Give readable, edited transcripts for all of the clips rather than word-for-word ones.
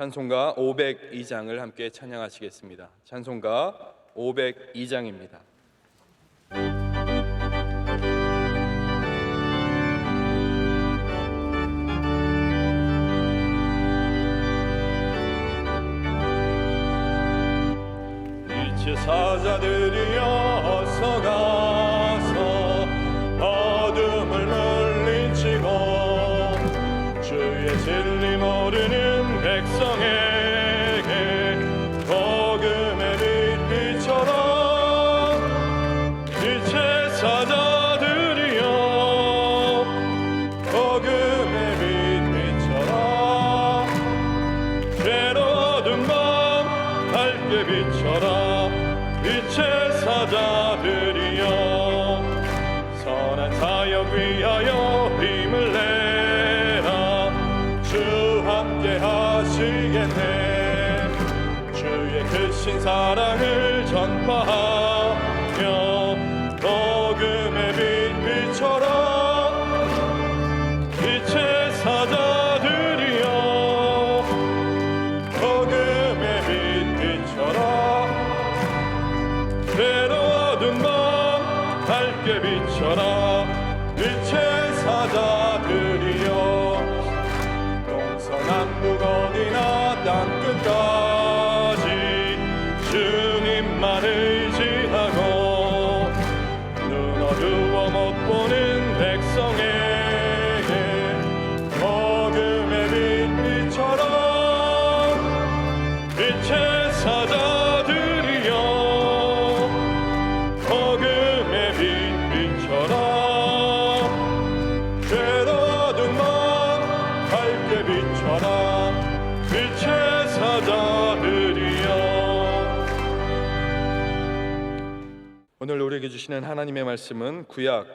찬송가 502장을 함께 찬양하시겠습니다. 찬송가 502장입니다. 이제 사자들이 어서 가서 어둠을 물리치고 주의 진리 모르는 백성에게 복음의 빛 비춰라. 이제 사자들이여 복음의 빛 비춰라. 괴로운 밤 밝게 비춰라. 빛의 사자들이여 선한 사역 위하여 힘을 내라. 주 함께 하시겠네. 주의 크신 사랑을 전파하며 복음의 빛 비춰라. 빛의 사자들이여 복음의 빛 비춰라. 괴로운 밤 밝게 비춰라. 빛의 사자들이여 동서남북 어디나 땅끝까지 주님만 의지하고 눈 어두워 못 보는 백성에게 복음의 빛 비춰라. 빛의 사자들이여 복음의 빛 비춰라. 괴로운 밤 밝게 비춰라. 빛의 사자들이여. 오늘 우리에게 주시는 하나님의 말씀은 구약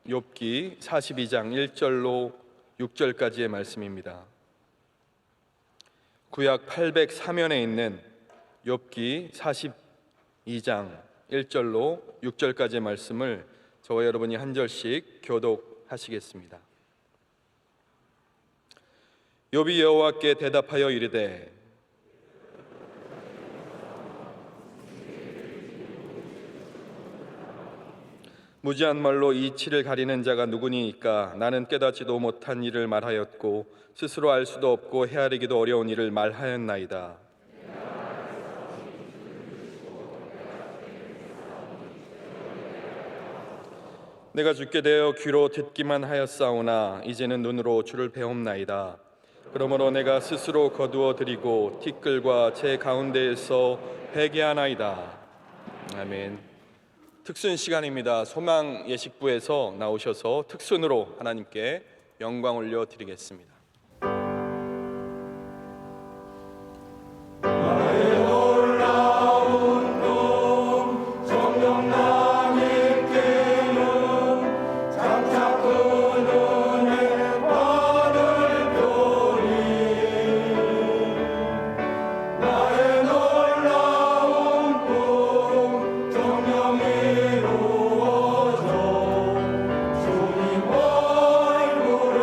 욥기 42장 1절로 6절까지의 말씀입니다. 구약 803면에 있는 욥기 42장 1절로 6절까지의 말씀을 저와 여러분이 한 절씩 교독하시겠습니다. 욥이 여호와께 대답하여 이르되 무지한 말로 이치를 가리는 자가 누구니이까? 나는 깨닫지도 못한 일을 말하였고 스스로 알 수도 없고 헤아리기도 어려운 일을 말하였나이다. 내가 주께 대어 귀로 듣기만 하였사오나 이제는 눈으로 주를 배움나이다. 그러므로 내가 스스로 거두어 드리고 티끌과 제 가운데에서 회개하나이다. 아멘. 특순 시간입니다. 소망 예식부에서 나오셔서 특순으로 하나님께 영광 올려 드리겠습니다. 주님 얼굴을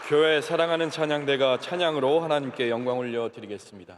교회 사랑하는 찬양대가 찬양으로 하나님께 영광 올려 드리겠습니다.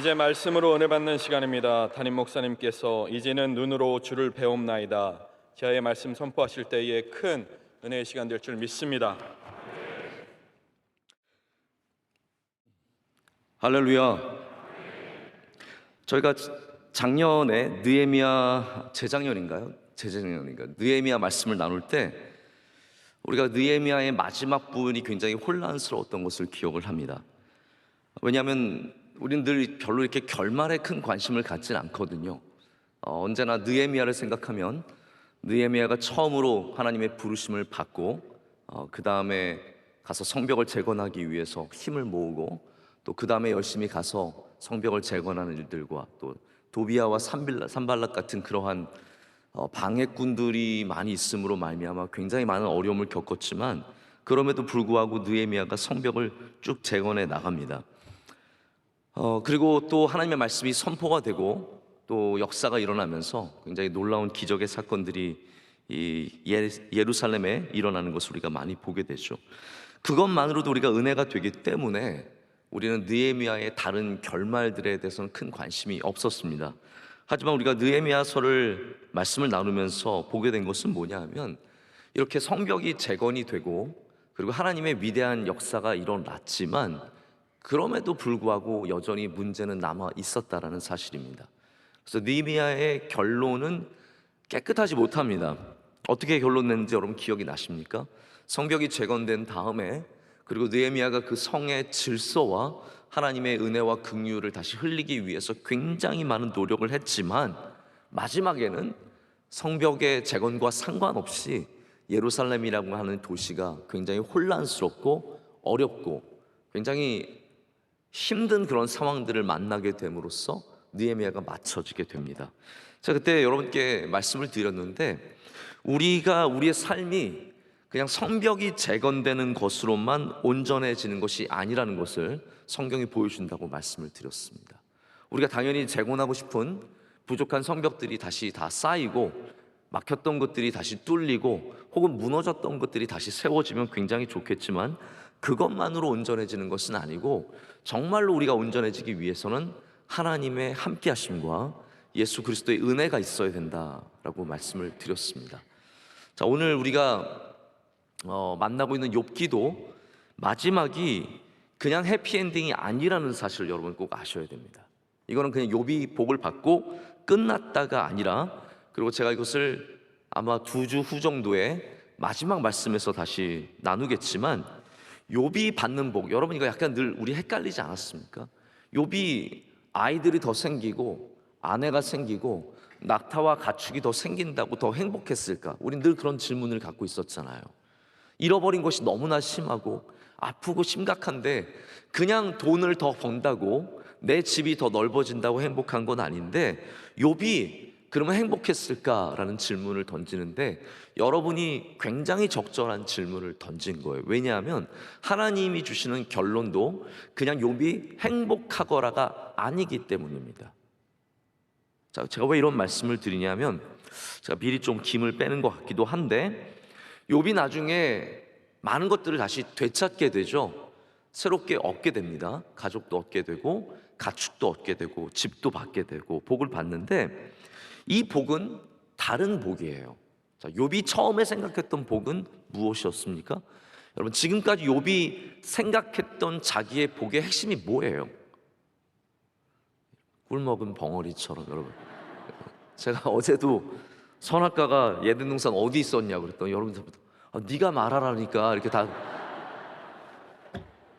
이제 말씀으로 은혜 받는 시간입니다. 담임 목사님께서 이제는 눈으로 주를 배움나이다 지하의 말씀 선포하실 때에 큰 은혜의 시간 될 줄 믿습니다. 할렐루야. 저희가 작년에 재작년인가 느헤미야 말씀을 나눌 때 우리가 느헤미야의 마지막 부분이 굉장히 혼란스러웠던 것을 기억을 합니다. 왜냐하면 우리는 늘 별로 이렇게 결말에 큰 관심을 갖진 않거든요. 언제나 느헤미야를 생각하면 느헤미야가 처음으로 하나님의 부르심을 받고 그 다음에 가서 성벽을 재건하기 위해서 힘을 모으고 또 그 다음에 열심히 가서 성벽을 재건하는 일들과 또 도비아와 산발락 같은 그러한 방해꾼들이 많이 있음으로 말미암아 굉장히 많은 어려움을 겪었지만, 그럼에도 불구하고 느헤미야가 성벽을 쭉 재건해 나갑니다. 그리고 또 하나님의 말씀이 선포가 되고 또 역사가 일어나면서 굉장히 놀라운 기적의 사건들이 이 예루살렘에 일어나는 것을 우리가 많이 보게 되죠. 그것만으로도 우리가 은혜가 되기 때문에 우리는 느헤미야의 다른 결말들에 대해서는 큰 관심이 없었습니다. 하지만 우리가 느헤미야서를 말씀을 나누면서 보게 된 것은 뭐냐 하면, 이렇게 성벽이 재건이 되고 그리고 하나님의 위대한 역사가 일어났지만 그럼에도 불구하고 여전히 문제는 남아 있었다라는 사실입니다. 그래서 느헤미야의 결론은 깨끗하지 못합니다. 어떻게 결론 냈는지 여러분 기억이 나십니까? 성벽이 재건된 다음에, 그리고 느헤미야가 그 성의 질서와 하나님의 은혜와 긍휼을 다시 흘리기 위해서 굉장히 많은 노력을 했지만, 마지막에는 성벽의 재건과 상관없이 예루살렘이라고 하는 도시가 굉장히 혼란스럽고 어렵고 굉장히 힘든 그런 상황들을 만나게 됨으로써 느헤미야가 맞춰지게 됩니다. 제가 그때 여러분께 말씀을 드렸는데, 우리의 삶이 그냥 성벽이 재건되는 것으로만 온전해지는 것이 아니라는 것을 성경이 보여준다고 말씀을 드렸습니다. 우리가 당연히 재건하고 싶은 부족한 성벽들이 다시 다 쌓이고, 막혔던 것들이 다시 뚫리고, 혹은 무너졌던 것들이 다시 세워지면 굉장히 좋겠지만, 그것만으로 온전해지는 것은 아니고, 정말로 우리가 온전해지기 위해서는 하나님의 함께하심과 예수 그리스도의 은혜가 있어야 된다라고 말씀을 드렸습니다. 자, 오늘 우리가 만나고 있는 욥기도 마지막이 그냥 해피엔딩이 아니라는 사실을 여러분 꼭 아셔야 됩니다. 이거는 그냥 욥이 복을 받고 끝났다가 아니라, 그리고 제가 이것을 아마 2주 후 정도에 마지막 말씀에서 다시 나누겠지만, 욥이 받는 복, 여러분 이거 약간 늘 우리 헷갈리지 않았습니까? 욥이 아이들이 더 생기고 아내가 생기고 낙타와 가축이 더 생긴다고 더 행복했을까? 우린 늘 그런 질문을 갖고 있었잖아요. 잃어버린 것이 너무나 심하고 아프고 심각한데, 그냥 돈을 더 번다고 내 집이 더 넓어진다고 행복한 건 아닌데, 욥이 그러면 행복했을까라는 질문을 던지는데, 여러분이 굉장히 적절한 질문을 던진 거예요. 왜냐하면 하나님이 주시는 결론도 그냥 욥이 행복하거라가 아니기 때문입니다. 자, 제가 왜 이런 말씀을 드리냐면, 제가 미리 좀 김을 빼는 것 같기도 한데, 욥이 나중에 많은 것들을 다시 되찾게 되죠. 새롭게 얻게 됩니다. 가족도 얻게 되고 가축도 얻게 되고 집도 받게 되고 복을 받는데, 이 복은 다른 복이에요. 자, 욥이 처음에 생각했던 복은 무엇이었습니까? 여러분, 지금까지 욥이 생각했던 자기의 복의 핵심이 뭐예요? 꿀먹은 벙어리처럼. 여러분, 제가 어제도 선악과가 예덴 동산 어디 있었냐고 그랬더니 여러분들부터 네가 말하라니까 이렇게 다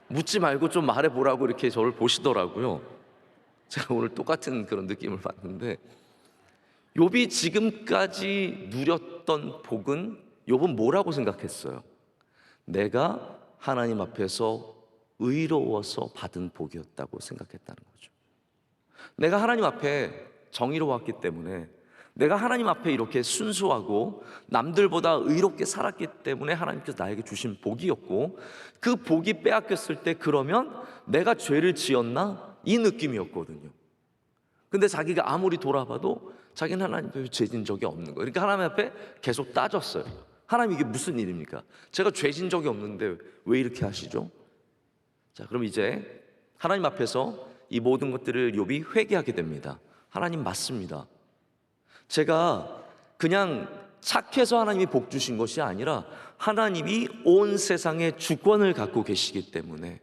묻지 말고 좀 말해보라고 이렇게 저를 보시더라고요. 제가 오늘 똑같은 그런 느낌을 받는데, 욥이 지금까지 누렸던 복은, 욥은 뭐라고 생각했어요? 내가 하나님 앞에서 의로워서 받은 복이었다고 생각했다는 거죠. 내가 하나님 앞에 정의로웠기 때문에, 내가 하나님 앞에 이렇게 순수하고 남들보다 의롭게 살았기 때문에 하나님께서 나에게 주신 복이었고, 그 복이 빼앗겼을 때 그러면 내가 죄를 지었나? 이 느낌이었거든요. 근데 자기가 아무리 돌아봐도 자기는 하나님 앞에 죄 진 적이 없는 거예요. 그러니까 하나님 앞에 계속 따졌어요. 하나님, 이게 무슨 일입니까? 제가 죄 진 적이 없는데 왜 이렇게 하시죠? 자, 그럼 이제 하나님 앞에서 이 모든 것들을 욥이 회개하게 됩니다. 하나님, 맞습니다. 제가 그냥 착해서 하나님이 복 주신 것이 아니라 하나님이 온 세상의 주권을 갖고 계시기 때문에,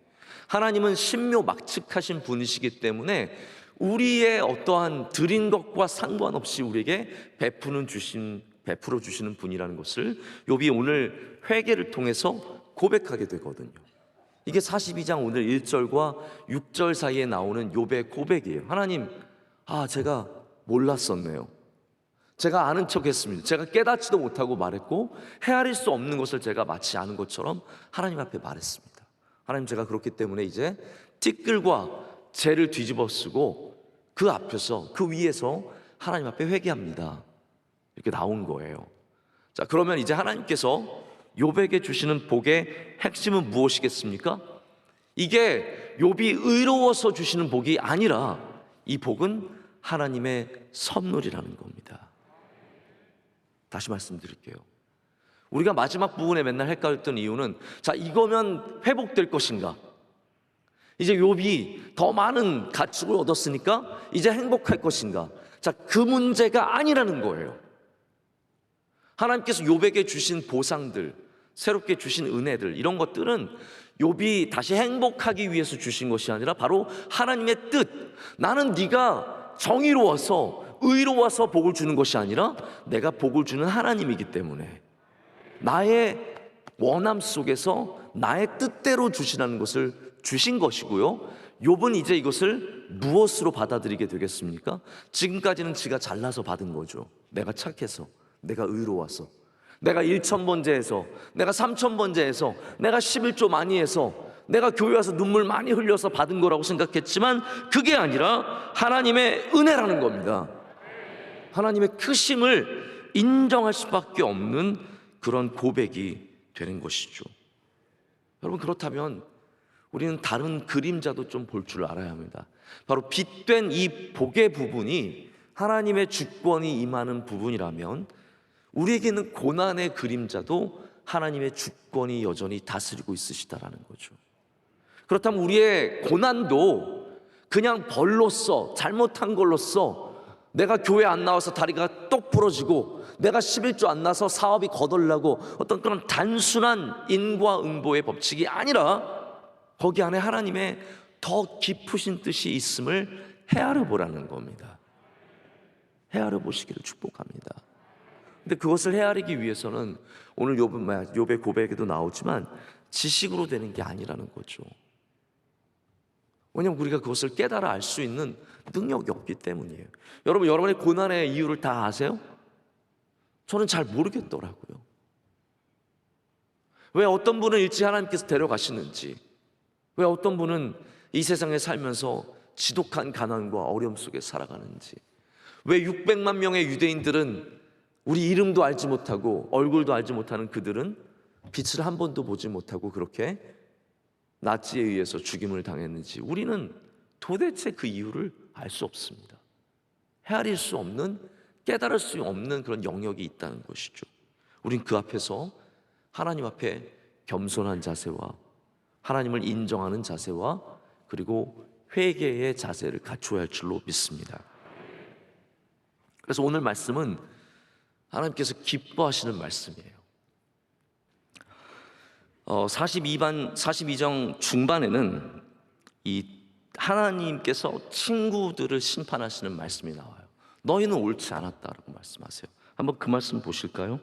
하나님은 신묘막측하신 분이시기 때문에 우리의 어떠한 드린 것과 상관없이 우리에게 베풀어 주시는 분이라는 것을 욥이 오늘 회개를 통해서 고백하게 되거든요. 이게 42장 오늘 1절과 6절 사이에 나오는 욥의 고백이에요. 하나님, 제가 몰랐었네요. 제가 아는 척했습니다. 제가 깨닫지도 못하고 말했고, 헤아릴 수 없는 것을 제가 마치 아는 것처럼 하나님 앞에 말했습니다. 하나님, 제가 그렇기 때문에 이제 티끌과 재를 뒤집어 쓰고 그 앞에서, 그 위에서 하나님 앞에 회개합니다. 이렇게 나온 거예요. 자, 그러면 이제 하나님께서 욥에게 주시는 복의 핵심은 무엇이겠습니까? 이게 욥이 의로워서 주시는 복이 아니라 이 복은 하나님의 선물이라는 겁니다. 다시 말씀드릴게요. 우리가 마지막 부분에 맨날 헷갈렸던 이유는, 자, 이거면 회복될 것인가? 이제 욥이 더 많은 가축을 얻었으니까 이제 행복할 것인가? 자, 그 문제가 아니라는 거예요. 하나님께서 욥에게 주신 보상들, 새롭게 주신 은혜들, 이런 것들은 욥이 다시 행복하기 위해서 주신 것이 아니라 바로 하나님의 뜻. 나는 네가 정의로워서, 의로워서 복을 주는 것이 아니라 내가 복을 주는 하나님이기 때문에 나의 원함 속에서 나의 뜻대로 주시라는 것을 주신 것이고요. 욥은 이제 이것을 무엇으로 받아들이게 되겠습니까? 지금까지는 지가 잘나서 받은 거죠. 내가 착해서, 내가 의로워서, 내가 1,000번제해서, 내가 3,000번제해서, 내가 11조 많이 해서, 내가 교회 와서 눈물 많이 흘려서 받은 거라고 생각했지만 그게 아니라 하나님의 은혜라는 겁니다. 하나님의 크심을 인정할 수밖에 없는 그런 고백이 되는 것이죠. 여러분, 그렇다면 우리는 다른 그림자도 좀 볼 줄 알아야 합니다. 바로 빛된 이 복의 부분이 하나님의 주권이 임하는 부분이라면 우리에게는 고난의 그림자도 하나님의 주권이 여전히 다스리고 있으시다라는 거죠. 그렇다면 우리의 고난도 그냥 벌로써, 잘못한 걸로써, 내가 교회 안 나와서 다리가 똑 부러지고 내가 11조 안 나서 사업이 거덜나고 어떤 그런 단순한 인과응보의 법칙이 아니라 거기 안에 하나님의 더 깊으신 뜻이 있음을 헤아려 보라는 겁니다. 헤아려 보시기를 축복합니다. 근데 그것을 헤아리기 위해서는 오늘 욥의 고백에도 나오지만 지식으로 되는 게 아니라는 거죠. 왜냐하면 우리가 그것을 깨달아 알 수 있는 능력이 없기 때문이에요. 여러분, 여러분의 고난의 이유를 다 아세요? 저는 잘 모르겠더라고요. 왜 어떤 분은 일찍 하나님께서 데려가시는지, 왜 어떤 분은 이 세상에 살면서 지독한 가난과 어려움 속에 살아가는지, 왜 600만 명의 유대인들은 우리 이름도 알지 못하고 얼굴도 알지 못하는 그들은 빛을 한 번도 보지 못하고 그렇게 나치에 의해서 죽임을 당했는지 우리는 도대체 그 이유를 알 수 없습니다. 헤아릴 수 없는, 깨달을 수 없는 그런 영역이 있다는 것이죠. 우린 그 앞에서 하나님 앞에 겸손한 자세와 하나님을 인정하는 자세와 그리고 회개의 자세를 갖춰야 할 줄로 믿습니다. 그래서 오늘 말씀은 하나님께서 기뻐하시는 말씀이에요. 42장 중반에는 이 하나님께서 친구들을 심판하시는 말씀이 나와요. 너희는 옳지 않았다라고 말씀하세요. 한번 그 말씀 보실까요?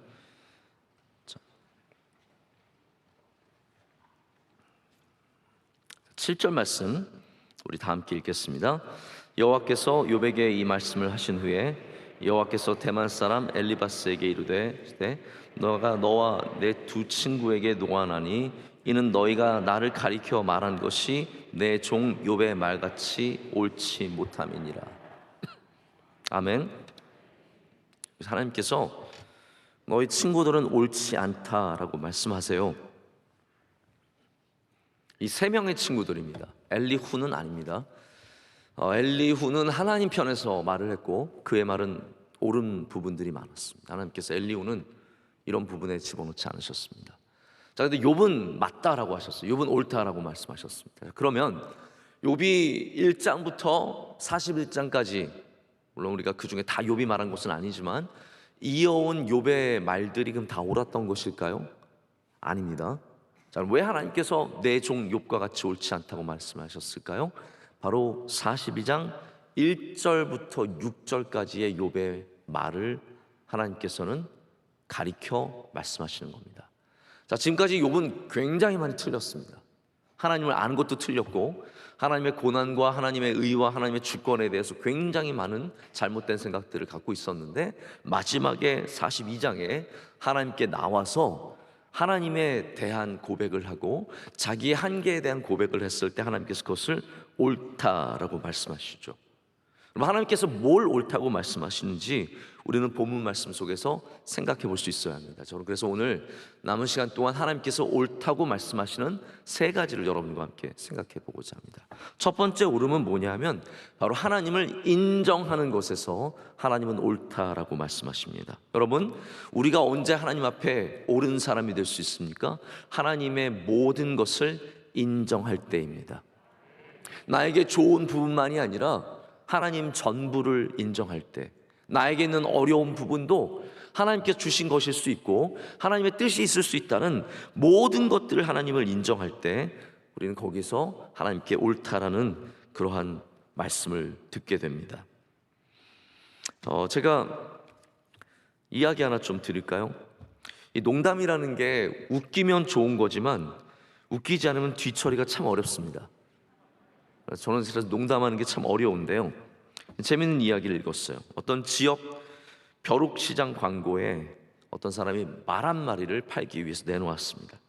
7절 말씀 우리 다 함께 읽겠습니다. 여호와께서 욥에게 이 말씀을 하신 후에 여호와께서 대만 사람 엘리바스에게 이르되 너가 너와 내 두 친구에게 노하나니 이는 너희가 나를 가리켜 말한 것이 내 종 욥의 말같이 옳지 못함이니라. 아멘. 하나님께서 너희 친구들은 옳지 않다라고 말씀하세요. 이 세 명의 친구들입니다. 엘리후는 아닙니다. 엘리후는 하나님 편에서 말을 했고 그의 말은 옳은 부분들이 많았습니다. 하나님께서 엘리후는 이런 부분에 집어넣지 않으셨습니다. 자, 근데 욥은 맞다라고 하셨어요. 욥은 옳다라고 말씀하셨습니다. 그러면 욥이 1장부터 41장까지, 물론 우리가 그 중에 다 욥이 말한 것은 아니지만 이어온 욥의 말들이 그럼 다 옳았던 것일까요? 아닙니다. 자, 왜 하나님께서 내 종 욥과 같이 옳지 않다고 말씀하셨을까요? 바로 42장 1절부터 6절까지의 욥의 말을 하나님께서는 가리켜 말씀하시는 겁니다. 자, 지금까지 욥은 굉장히 많이 틀렸습니다. 하나님을 아는 것도 틀렸고 하나님의 고난과 하나님의 의와 하나님의 주권에 대해서 굉장히 많은 잘못된 생각들을 갖고 있었는데 마지막에 42장에 하나님께 나와서 하나님에 대한 고백을 하고 자기의 한계에 대한 고백을 했을 때 하나님께서 그것을 옳다라고 말씀하시죠. 그럼 하나님께서 뭘 옳다고 말씀하시는지 우리는 본문 말씀 속에서 생각해 볼 수 있어야 합니다. 저는 그래서 오늘 남은 시간 동안 하나님께서 옳다고 말씀하시는 세 가지를 여러분과 함께 생각해 보고자 합니다. 첫 번째 옳음은 뭐냐면 바로 하나님을 인정하는 것에서 하나님은 옳다라고 말씀하십니다. 여러분, 우리가 언제 하나님 앞에 옳은 사람이 될 수 있습니까? 하나님의 모든 것을 인정할 때입니다. 나에게 좋은 부분만이 아니라 하나님 전부를 인정할 때, 나에게 있는 어려운 부분도 하나님께서 주신 것일 수 있고 하나님의 뜻이 있을 수 있다는 모든 것들을 하나님을 인정할 때 우리는 거기서 하나님께 옳다라는 그러한 말씀을 듣게 됩니다. 제가 이야기 하나 좀 드릴까요? 이 농담이라는 게 웃기면 좋은 거지만 웃기지 않으면 뒤처리가 참 어렵습니다. 저는 사실 농담하는 게 참 어려운데요. 재밌는 이야기를 읽었어요. 어떤 지역 벼룩시장 광고에 어떤 사람이 말 한 마리를 팔기 위해서 내놓았습니다.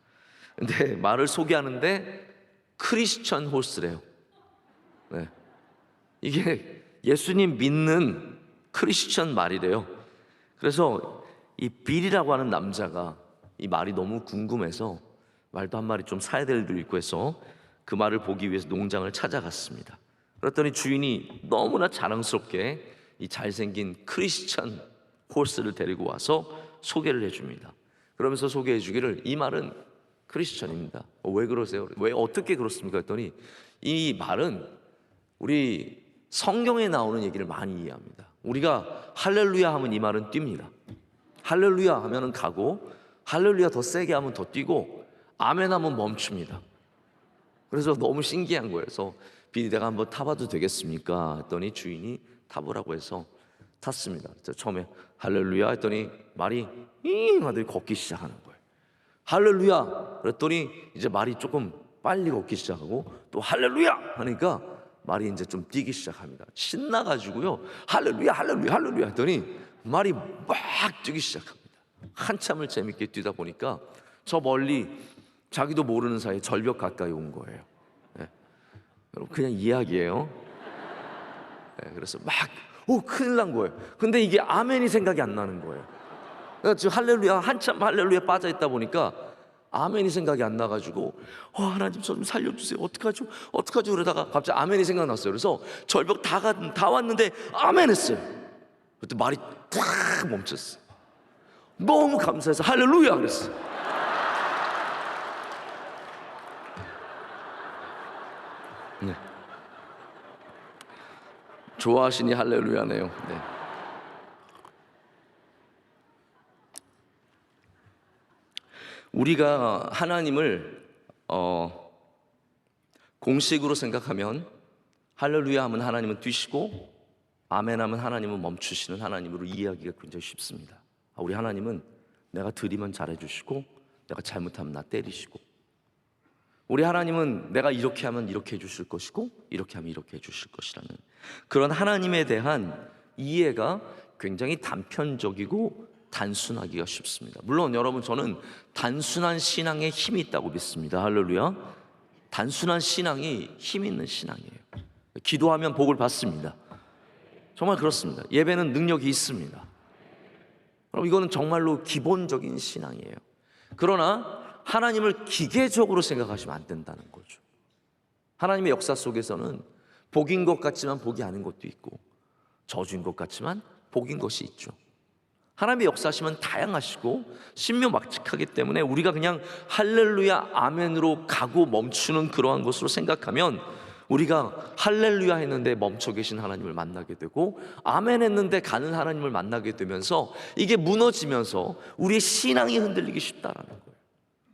근데 말을 소개하는데 크리스천 호스래요. 네. 이게 예수님 믿는 크리스천 말이래요. 그래서 이 빌이라고 하는 남자가 이 말이 너무 궁금해서 말도 한 마리 좀 사야 될 일도 있고 해서 그 말을 보기 위해서 농장을 찾아갔습니다. 그랬더니 주인이 너무나 자랑스럽게 이 잘생긴 크리스천 호스를 데리고 와서 소개를 해줍니다. 그러면서 소개해 주기를 이 말은 크리스천입니다. 왜 그러세요? 왜 어떻게 그렇습니까? 했더니 이 말은 우리 성경에 나오는 얘기를 많이 이해합니다. 우리가 할렐루야 하면 이 말은 뜁니다. 할렐루야 하면은 가고 할렐루야 더 세게 하면 더 뛰고 아멘 하면 멈춥니다. 그래서 너무 신기한 거예요. 그래서 비리 내가 한번 타봐도 되겠습니까? 했더니 주인이 타보라고 해서 탔습니다. 처음에 할렐루야 했더니 말이 잉 하더니 걷기 시작하는 거예요. 할렐루야 그랬더니 이제 말이 조금 빨리 걷기 시작하고 또 할렐루야 하니까 말이 이제 좀 뛰기 시작합니다. 신나가지고요. 할렐루야 할렐루야 할렐루야 했더니 말이 막 뛰기 시작합니다. 한참을 재밌게 뛰다 보니까 저 멀리 자기도 모르는 사이에 절벽 가까이 온 거예요. 여러분 그냥 이야기예요. 그래서 막 큰일 난 거예요. 근데 이게 아멘이 생각이 안 나는 거예요. 그러니까 지금 할렐루야 한참 할렐루야 빠져 있다 보니까 아멘이 생각이 안 나가지고 하나님 저 좀 살려주세요. 어떡하죠? 그러다가 갑자기 아멘이 생각났어요. 그래서 절벽 다 왔는데 아멘 했어요. 그때 말이 탁 멈췄어요. 너무 감사해서 할렐루야 그랬어요. 네. 좋아하시니 할렐루야네요. 네. 우리가 하나님을 공식으로 생각하면 할렐루야 하면 하나님은 뛰시고 아멘 하면 하나님은 멈추시는 하나님으로 이해하기가 굉장히 쉽습니다. 우리 하나님은 내가 드리면 잘해주시고 내가 잘못하면 나 때리시고 우리 하나님은 내가 이렇게 하면 이렇게 해주실 것이고 이렇게 하면 이렇게 해주실 것이라는 그런 하나님에 대한 이해가 굉장히 단편적이고 단순하기가 쉽습니다. 물론 여러분 저는 단순한 신앙에 힘이 있다고 믿습니다. 할렐루야. 단순한 신앙이 힘 있는 신앙이에요. 기도하면 복을 받습니다. 정말 그렇습니다. 예배는 능력이 있습니다. 그럼 이거는 정말로 기본적인 신앙이에요. 그러나 하나님을 기계적으로 생각하시면 안 된다는 거죠. 하나님의 역사 속에서는 복인 것 같지만 복이 아닌 것도 있고 저주인 것 같지만 복인 것이 있죠. 하나님의 역사하시면 다양하시고 신묘막측하기 때문에 우리가 그냥 할렐루야 아멘으로 가고 멈추는 그러한 것으로 생각하면 우리가 할렐루야 했는데 멈춰 계신 하나님을 만나게 되고 아멘 했는데 가는 하나님을 만나게 되면서 이게 무너지면서 우리의 신앙이 흔들리기 쉽다라는 거예요.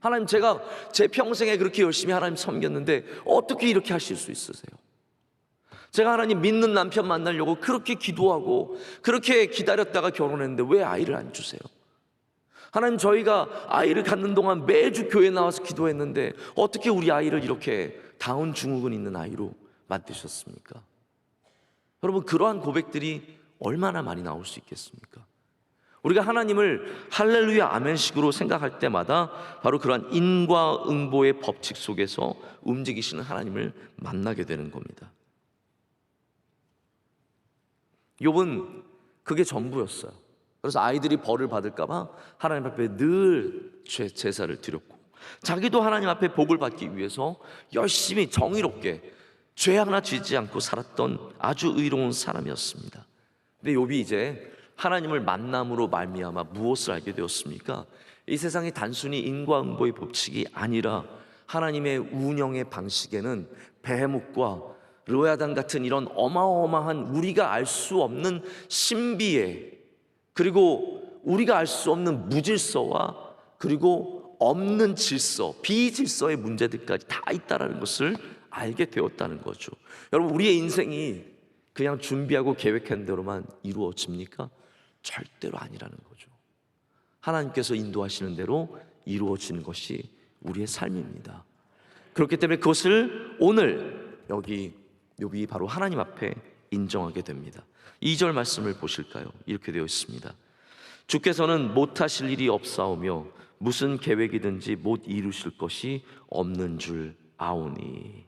하나님 제가 제 평생에 그렇게 열심히 하나님 섬겼는데 어떻게 이렇게 하실 수 있으세요? 제가 하나님 믿는 남편 만나려고 그렇게 기도하고 그렇게 기다렸다가 결혼했는데 왜 아이를 안 주세요? 하나님 저희가 아이를 갖는 동안 매주 교회 나와서 기도했는데 어떻게 우리 아이를 이렇게 다운 증후군 있는 아이로 만드셨습니까? 여러분 그러한 고백들이 얼마나 많이 나올 수 있겠습니까? 우리가 하나님을 할렐루야 아멘식으로 생각할 때마다 바로 그러한 인과응보의 법칙 속에서 움직이시는 하나님을 만나게 되는 겁니다. 욥은 그게 전부였어요. 그래서 아이들이 벌을 받을까 봐 하나님 앞에 늘 제사를 드렸고, 자기도 하나님 앞에 복을 받기 위해서 열심히 정의롭게 죄 하나 지지 않고 살았던 아주 의로운 사람이었습니다. 근데 욥이 이제 하나님을 만남으로 말미암아 무엇을 알게 되었습니까? 이 세상이 단순히 인과응보의 법칙이 아니라 하나님의 운영의 방식에는 베헤못과 르야단 같은 이런 어마어마한 우리가 알 수 없는 신비의, 그리고 우리가 알 수 없는 무질서와 그리고 없는 질서, 비질서의 문제들까지 다 있다는 것을 알게 되었다는 거죠. 여러분, 우리의 인생이 그냥 준비하고 계획한 대로만 이루어집니까? 절대로 아니라는 거죠. 하나님께서 인도하시는 대로 이루어지는 것이 우리의 삶입니다. 그렇기 때문에 그것을 오늘 여기 욥이 바로 하나님 앞에 인정하게 됩니다. 2절 말씀을 보실까요? 이렇게 되어 있습니다. 주께서는 못하실 일이 없사오며 무슨 계획이든지 못 이루실 것이 없는 줄 아오니.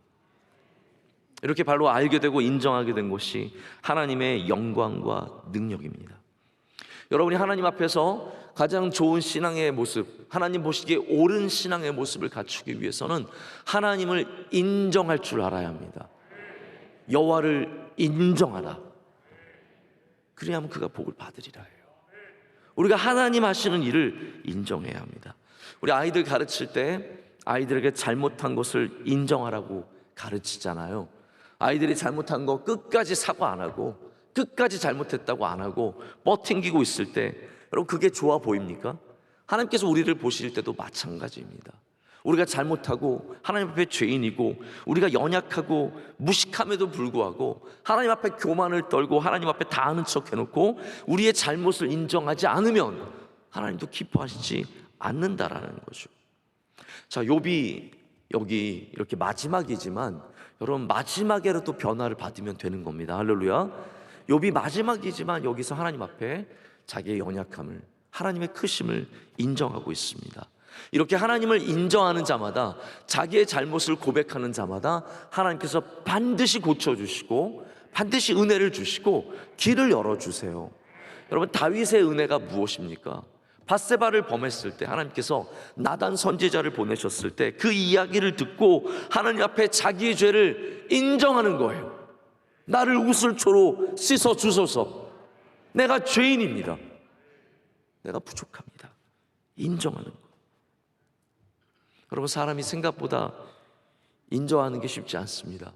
이렇게 바로 알게 되고 인정하게 된 것이 하나님의 영광과 능력입니다. 여러분이 하나님 앞에서 가장 좋은 신앙의 모습, 하나님 보시기에 옳은 신앙의 모습을 갖추기 위해서는 하나님을 인정할 줄 알아야 합니다. 여호와를 인정하라. 그래야만 그가 복을 받으리라 해요. 우리가 하나님 하시는 일을 인정해야 합니다. 우리 아이들 가르칠 때 아이들에게 잘못한 것을 인정하라고 가르치잖아요. 아이들이 잘못한 거 끝까지 사과 안 하고, 끝까지 잘못했다고 안 하고 버팅기고 있을 때, 여러분, 그게 좋아 보입니까? 하나님께서 우리를 보실 때도 마찬가지입니다. 우리가 잘못하고 하나님 앞에 죄인이고 우리가 연약하고 무식함에도 불구하고 하나님 앞에 교만을 떨고 하나님 앞에 다 아는 척 해놓고 우리의 잘못을 인정하지 않으면 하나님도 기뻐하시지 않는다라는 거죠. 자, 욥이 여기 이렇게 마지막이지만 여러분, 마지막에라도 변화를 받으면 되는 겁니다. 할렐루야. 욥이 마지막이지만 여기서 하나님 앞에 자기의 연약함을, 하나님의 크심을 인정하고 있습니다. 이렇게 하나님을 인정하는 자마다, 자기의 잘못을 고백하는 자마다 하나님께서 반드시 고쳐주시고 반드시 은혜를 주시고 길을 열어주세요. 여러분, 다윗의 은혜가 무엇입니까? 밧세바를 범했을 때 하나님께서 나단 선지자를 보내셨을 때 그 이야기를 듣고 하나님 앞에 자기의 죄를 인정하는 거예요. 나를 우슬초로 씻어 주소서. 내가 죄인입니다. 내가 부족합니다. 인정하는 거. 여러분, 사람이 생각보다 인정하는 게 쉽지 않습니다.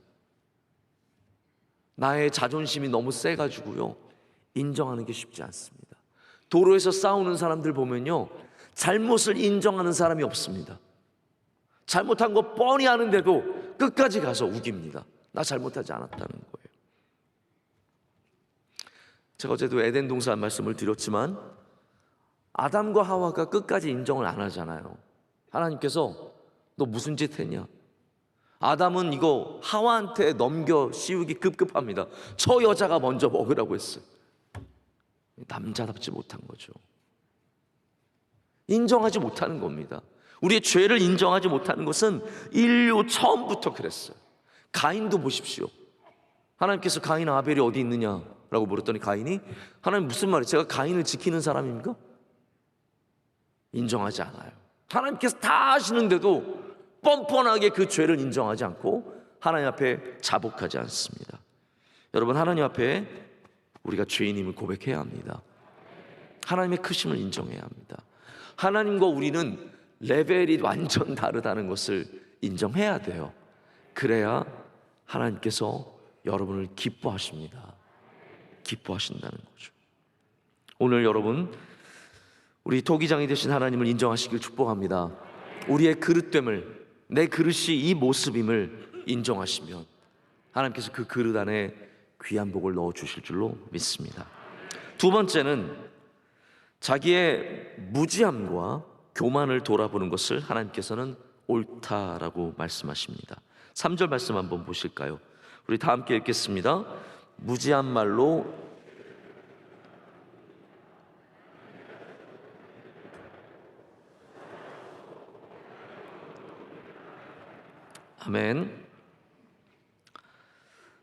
나의 자존심이 너무 세가지고요, 인정하는 게 쉽지 않습니다. 도로에서 싸우는 사람들 보면요, 잘못을 인정하는 사람이 없습니다. 잘못한 거 뻔히 아는데도 끝까지 가서 우깁니다. 나 잘못하지 않았다는 거예요. 제가 어제도 에덴 동산 말씀을 드렸지만 아담과 하와가 끝까지 인정을 안 하잖아요. 하나님께서 너 무슨 짓 했냐? 아담은 이거 하와한테 넘겨 씌우기 급급합니다. 저 여자가 먼저 먹으라고 했어요. 남자답지 못한 거죠. 인정하지 못하는 겁니다. 우리의 죄를 인정하지 못하는 것은 인류 처음부터 그랬어요. 가인도 보십시오. 하나님께서 가인과 아벨이 어디 있느냐라고 물었더니 가인이, 하나님 무슨 말이에요? 제가 가인을 지키는 사람입니까? 인정하지 않아요. 하나님께서 다 아시는데도 뻔뻔하게 그 죄를 인정하지 않고 하나님 앞에 자복하지 않습니다. 여러분, 하나님 앞에 우리가 죄인임을 고백해야 합니다. 하나님의 크심을 인정해야 합니다. 하나님과 우리는 레벨이 완전 다르다는 것을 인정해야 돼요. 그래야 하나님께서 여러분을 기뻐하십니다. 기뻐하신다는 거죠. 오늘 여러분, 우리 토기장이 되신 하나님을 인정하시길 축복합니다. 우리의 그릇됨을, 내 그릇이 이 모습임을 인정하시면 하나님께서 그 그릇 안에 귀한 복을 넣어주실 줄로 믿습니다. 두 번째는 자기의 무지함과 교만을 돌아보는 것을 하나님께서는 옳다라고 말씀하십니다. 3절 말씀 한번 보실까요? 우리 다 함께 읽겠습니다. 무지한 말로 아멘.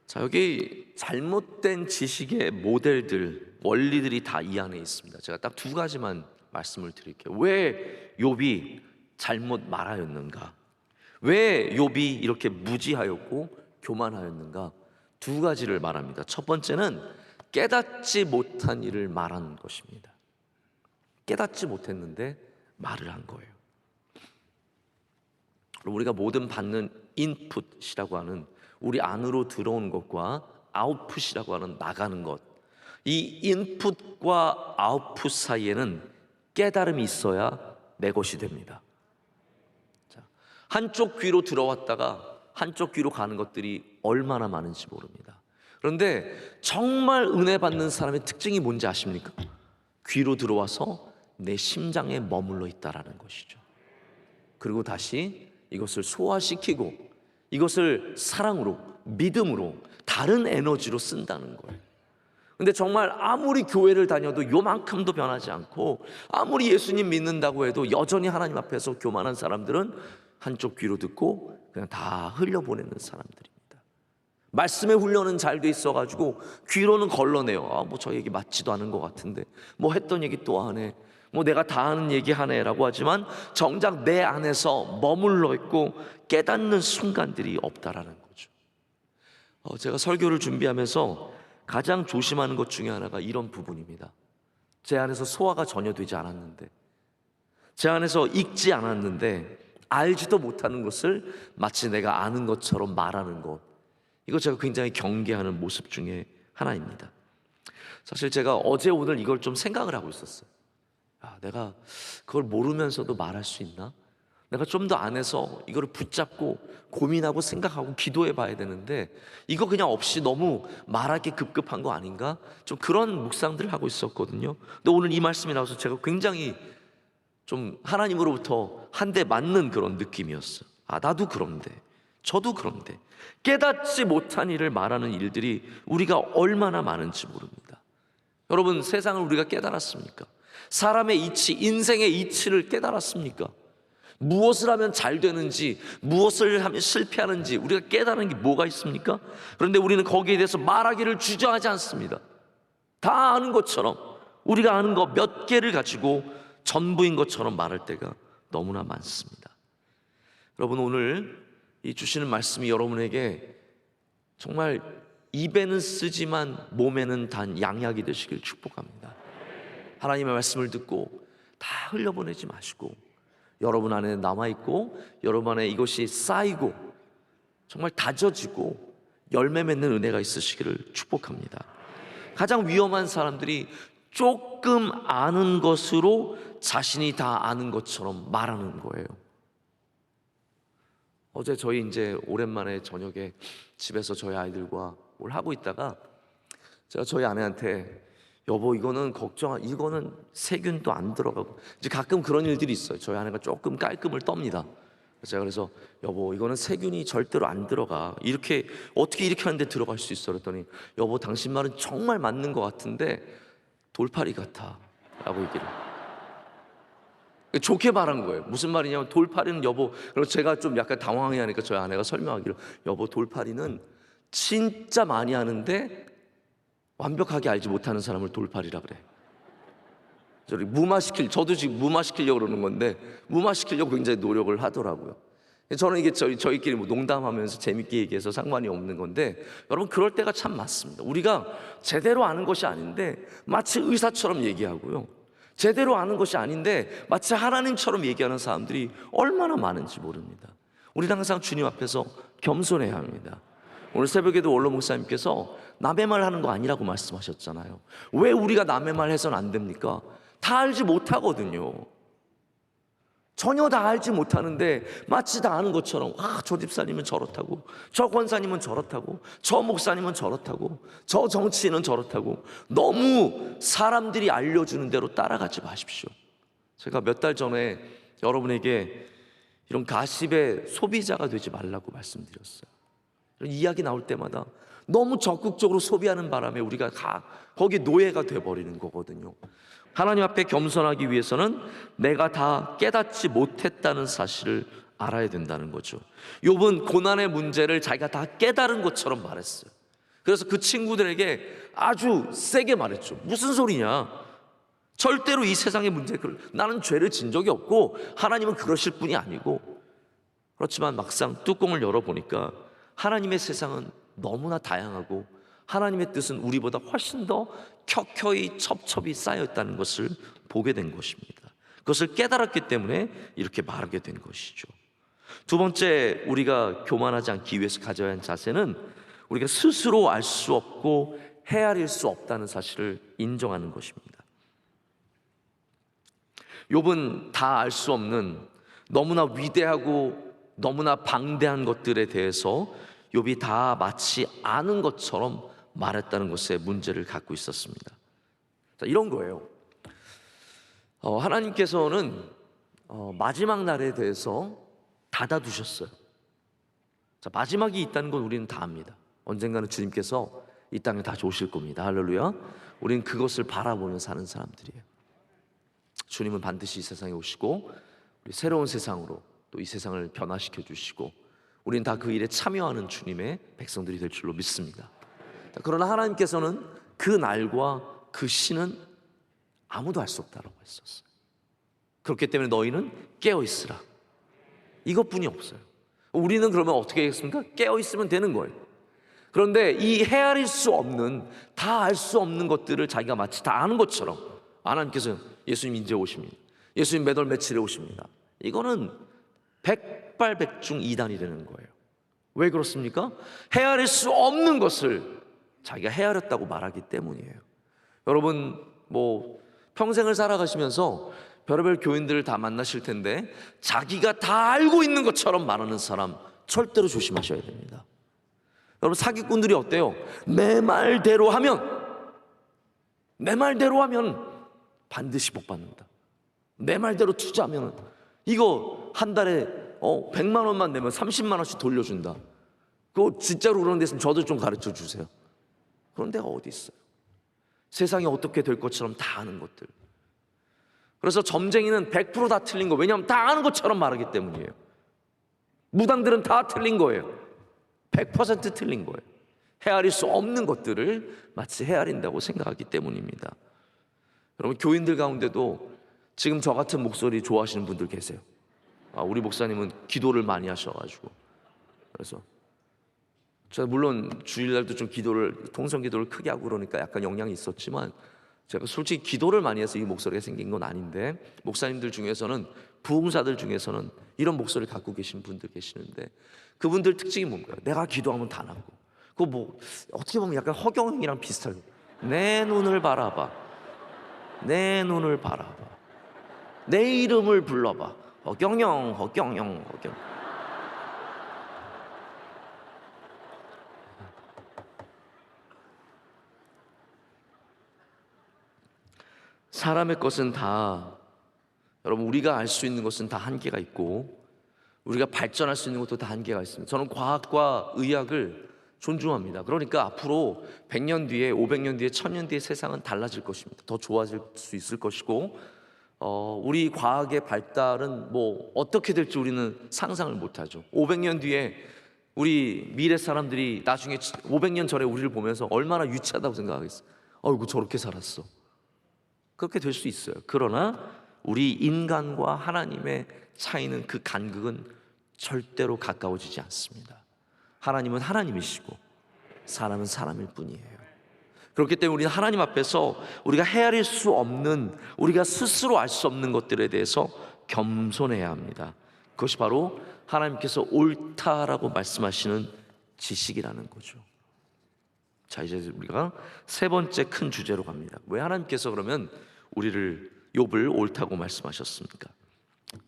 자, 여기 잘못된 지식의 모델들, 원리들이 다 이 안에 있습니다. 제가 딱 두 가지만 말씀을 드릴게요. 왜 욥이 잘못 말하였는가? 왜 욥이 이렇게 무지하였고 교만하였는가? 두 가지를 말합니다. 첫 번째는 깨닫지 못한 일을 말하는 것입니다. 깨닫지 못했는데 말을 한 거예요. 우리가 모든 받는 인풋이라고 하는 우리 안으로 들어오는 것과 아웃풋이라고 하는 나가는 것, 이 인풋과 아웃풋 사이에는 깨달음이 있어야 내 것이 됩니다. 자, 한쪽 귀로 들어왔다가 한쪽 귀로 가는 것들이 얼마나 많은지 모릅니다. 그런데 정말 은혜 받는 사람의 특징이 뭔지 아십니까? 귀로 들어와서 내 심장에 머물러 있다라는 것이죠. 그리고 다시 이것을 소화시키고 이것을 사랑으로, 믿음으로, 다른 에너지로 쓴다는 거예요. 근데 정말 아무리 교회를 다녀도 요만큼도 변하지 않고 아무리 예수님 믿는다고 해도 여전히 하나님 앞에서 교만한 사람들은 한쪽 귀로 듣고 그냥 다 흘려보내는 사람들입니다. 말씀의 훈련은 잘 돼 있어가지고 귀로는 걸러내요. 뭐 저 얘기 맞지도 않은 것 같은데 뭐 했던 얘기 또 하네, 뭐 내가 다 아는 얘기 하네라고 하지만 정작 내 안에서 머물러 있고 깨닫는 순간들이 없다라는 거죠. 제가 설교를 준비하면서 가장 조심하는 것 중에 하나가 이런 부분입니다. 제 안에서 소화가 전혀 되지 않았는데, 제 안에서 읽지 않았는데 알지도 못하는 것을 마치 내가 아는 것처럼 말하는 것, 이거 제가 굉장히 경계하는 모습 중에 하나입니다. 사실 제가 어제 오늘 이걸 좀 생각을 하고 있었어요. 내가 그걸 모르면서도 말할 수 있나? 내가 좀 더 안에서 이거를 붙잡고 고민하고 생각하고 기도해 봐야 되는데 이거 그냥 없이 너무 말하기 급급한 거 아닌가? 좀 그런 묵상들을 하고 있었거든요. 근데 오늘 이 말씀이 나와서 제가 굉장히 좀 하나님으로부터 한 대 맞는 그런 느낌이었어요. 나도 그런데, 저도 그런데 깨닫지 못한 일을 말하는 일들이 우리가 얼마나 많은지 모릅니다. 여러분, 세상을 우리가 깨달았습니까? 사람의 이치, 인생의 이치를 깨달았습니까? 무엇을 하면 잘 되는지, 무엇을 하면 실패하는지 우리가 깨달은 게 뭐가 있습니까? 그런데 우리는 거기에 대해서 말하기를 주저하지 않습니다. 다 아는 것처럼, 우리가 아는 거 몇 개를 가지고 전부인 것처럼 말할 때가 너무나 많습니다. 여러분, 오늘 이 주시는 말씀이 여러분에게 정말 입에는 쓰지만 몸에는 단 양약이 되시길 축복합니다. 하나님의 말씀을 듣고 다 흘려보내지 마시고 여러분 안에 남아있고 여러분 안에 이것이 쌓이고 정말 다져지고 열매 맺는 은혜가 있으시기를 축복합니다. 가장 위험한 사람들이 조금 아는 것으로 자신이 다 아는 것처럼 말하는 거예요. 어제 저희 이제 오랜만에 저녁에 집에서 저희 아이들과 뭘 하고 있다가 제가 저희 아내한테 여보, 이거는 이거는 세균도 안 들어가고, 이제 가끔 그런 일들이 있어요. 저희 아내가 조금 깔끔을 떱니다. 제가 그래서 여보, 이거는 세균이 절대로 안 들어가, 이렇게 어떻게 이렇게 하는데 들어갈 수 있어? 그랬더니 여보, 당신 말은 정말 맞는 것 같은데 돌팔이 같아 라고 얘기를 좋게 말한 거예요. 무슨 말이냐면 돌팔이는 여보, 그리고 제가 좀 약간 당황해 하니까 저희 아내가 설명하기를 여보, 돌팔이는 진짜 많이 하는데 완벽하게 알지 못하는 사람을 돌팔이라 그래. 저도 지금 무마시키려고 그러는 건데 무마시키려고 굉장히 노력을 하더라고요. 저는 이게 저희끼리 뭐 농담하면서 재밌게 얘기해서 상관이 없는 건데 여러분, 그럴 때가 참 많습니다. 우리가 제대로 아는 것이 아닌데 마치 의사처럼 얘기하고요, 제대로 아는 것이 아닌데 마치 하나님처럼 얘기하는 사람들이 얼마나 많은지 모릅니다. 우리는 항상 주님 앞에서 겸손해야 합니다. 오늘 새벽에도 원로 목사님께서 남의 말 하는 거 아니라고 말씀하셨잖아요. 왜 우리가 남의 말 해서는 안 됩니까? 다 알지 못하거든요. 전혀 다 알지 못하는데 마치 다 아는 것처럼 저 집사님은 저렇다고, 저 권사님은 저렇다고, 저 목사님은 저렇다고, 저 정치인은 저렇다고 너무 사람들이 알려주는 대로 따라가지 마십시오. 제가 몇 달 전에 여러분에게 이런 가십의 소비자가 되지 말라고 말씀드렸어요. 이런 이야기 나올 때마다 너무 적극적으로 소비하는 바람에 우리가 다 거기 노예가 돼버리는 거거든요. 하나님 앞에 겸손하기 위해서는 내가 다 깨닫지 못했다는 사실을 알아야 된다는 거죠. 욥은 고난의 문제를 자기가 다 깨달은 것처럼 말했어요. 그래서 그 친구들에게 아주 세게 말했죠. 무슨 소리냐? 절대로 이 세상의 문제, 나는 죄를 진 적이 없고 하나님은 그러실 분이 아니고. 그렇지만 막상 뚜껑을 열어보니까 하나님의 세상은 너무나 다양하고 하나님의 뜻은 우리보다 훨씬 더 켜켜이 첩첩이 쌓여있다는 것을 보게 된 것입니다. 그것을 깨달았기 때문에 이렇게 말하게 된 것이죠. 두 번째, 우리가 교만하지 않기 위해서 가져야 하는 자세는 우리가 스스로 알 수 없고 헤아릴 수 없다는 사실을 인정하는 것입니다. 욥은 다 알 수 없는 너무나 위대하고 너무나 방대한 것들에 대해서 욥이 다 마치 아는 것처럼 말했다는 것에 문제를 갖고 있었습니다. 자, 이런 거예요. 하나님께서는 마지막 날에 대해서 닫아두셨어요. 자, 마지막이 있다는 건 우리는 다 압니다. 언젠가는 주님께서 이 땅에 다시 오실 겁니다. 할렐루야. 우리는 그것을 바라보며 사는 사람들이에요. 주님은 반드시 이 세상에 오시고 우리 새로운 세상으로 또 이 세상을 변화시켜 주시고 우리는 다 그 일에 참여하는 주님의 백성들이 될 줄로 믿습니다. 그러나 하나님께서는 그 날과 그 시는 아무도 알 수 없다라고 했었어요. 그렇기 때문에 너희는 깨어 있으라, 이것뿐이 없어요. 우리는 그러면 어떻게 하겠습니까? 깨어 있으면 되는 거예요. 그런데 이 헤아릴 수 없는, 다 알 수 없는 것들을 자기가 마치 다 아는 것처럼 하나님께서 예수님 이제 오십니다, 예수님 몇 월 며칠에 오십니다, 이거는 백발백중 이단이라는 거예요. 왜 그렇습니까? 헤아릴 수 없는 것을 자기가 헤아렸다고 말하기 때문이에요. 여러분 평생을 살아가시면서 별의별 교인들을 다 만나실 텐데 자기가 다 알고 있는 것처럼 말하는 사람 절대로 조심하셔야 됩니다. 여러분, 사기꾼들이 어때요? 내 말대로 하면 반드시 복 받는다. 내 말대로 투자하면 이거 한 달에 100만 원만 내면 30만 원씩 돌려준다. 그거 진짜로 그런 데 있으면 저도 좀 가르쳐 주세요. 그런 데가 어디 있어요? 세상이 어떻게 될 것처럼 다 아는 것들. 그래서 점쟁이는 100% 다 틀린 거, 왜냐하면 다 아는 것처럼 말하기 때문이에요. 무당들은 다 틀린 거예요. 100% 틀린 거예요. 헤아릴 수 없는 것들을 마치 헤아린다고 생각하기 때문입니다. 여러분, 교인들 가운데도 지금 저 같은 목소리 좋아하시는 분들 계세요. 우리 목사님은 기도를 많이 하셔가지고, 그래서 제가 물론 주일날도 좀 통성 기도를 크게 하고 그러니까 약간 영향이 있었지만, 제가 솔직히 기도를 많이 해서 이 목소리가 생긴 건 아닌데, 목사님들 중에서는, 부흥사들 중에서는 이런 목소리를 갖고 계신 분들 계시는데, 그분들 특징이 뭔가요? 내가 기도하면 다 나고, 그거 어떻게 보면 약간 허경영이랑 비슷해요. 내 눈을 바라봐, 내 눈을 바라봐, 내 이름을 불러봐, 허경영. 사람의 것은 다, 여러분, 우리가 알 수 있는 것은 다 한계가 있고 우리가 발전할 수 있는 것도 다 한계가 있습니다. 저는 과학과 의학을 존중합니다. 그러니까 앞으로 100년 뒤에, 500년 뒤에, 1000년 뒤에 세상은 달라질 것입니다. 더 좋아질 수 있을 것이고, 우리 과학의 발달은 어떻게 될지 우리는 상상을 못하죠. 500년 뒤에 우리 미래 사람들이 나중에 500년 전에 우리를 보면서 얼마나 유치하다고 생각하겠어요. 어이구, 저렇게 살았어. 그렇게 될 수 있어요. 그러나 우리 인간과 하나님의 차이는, 그 간극은 절대로 가까워지지 않습니다. 하나님은 하나님이시고 사람은 사람일 뿐이에요. 그렇기 때문에 우리는 하나님 앞에서 우리가 헤아릴 수 없는, 우리가 스스로 알 수 없는 것들에 대해서 겸손해야 합니다. 그것이 바로 하나님께서 옳다라고 말씀하시는 지식이라는 거죠. 자, 이제 우리가 세 번째 큰 주제로 갑니다. 왜 하나님께서 그러면 욥을 옳다고 말씀하셨습니까?